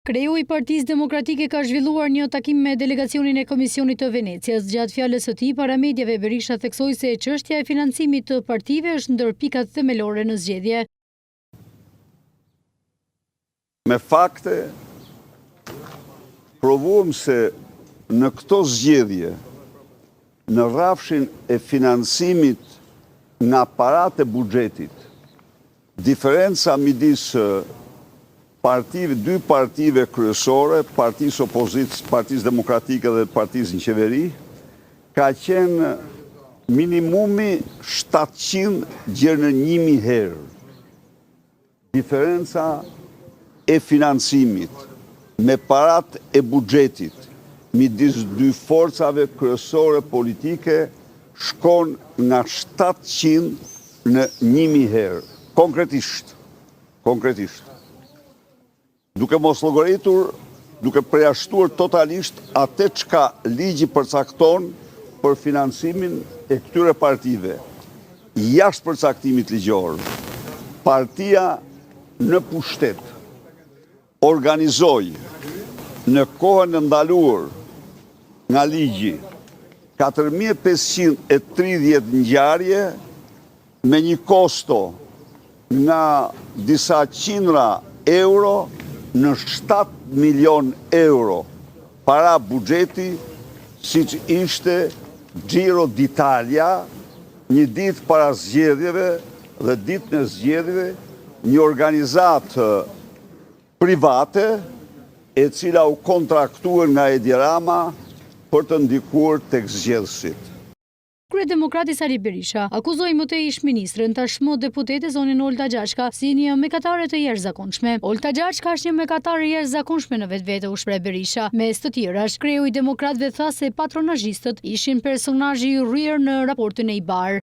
Kreu i Partisë Demokratike ka zhvilluar një takim me delegacionin e Komisionit të Venecias. Gjatë fjalës së tij para mediave, Berisha theksoi se çështja e financimit të partive është ndër pikat themelore në zgjedhje. Me fakte, provuam se në këto zgjedhje, në rrafshin e financimit nga parat e buxhetit, diferenca midis dy partive kryesore, Partisë Opozitës, Partisë Demokratike dhe Partisë në qeveri, ka qenë minimumi 700 gjerë në 1000 herë. Diferenca e financimit me parat e buxhetit midis dy forcave kryesore politike shkon nga 700 në 1000 herë. Konkretisht. Duke mos llogaritur, duke përjashtuar totalisht atë çka ligji përcakton për financimin e këtyre partive. Jashtë përcaktimit ligjor, partia në pushtet organizoi në kohën e ndaluar nga ligji 4530 ngjarje me një kosto nga disa qindra euro në 7 milion euro para buxheti, siç ishte Giro d'Italia, një ditë para zgjedhjeve dhe ditën e zgjedhjeve, një organizatë private e cila u kontraktuar nga Edi Rama për të ndikuar tek zgjedhësit. Kryedemokrati Sali Berisha akuzoi më tej ish-ministrën, tashmë deputete zonin Olta Gjashka, si një mëkatare të jashtëzakonshme. Olta Gjashka është një mëkatare jashtëzakonshme në vetvete, u shpreh Berisha. Mes të tjerash, kreu i demokratëve tha se patronazhistët ishin personazhe i rryer në raportin e Ibar.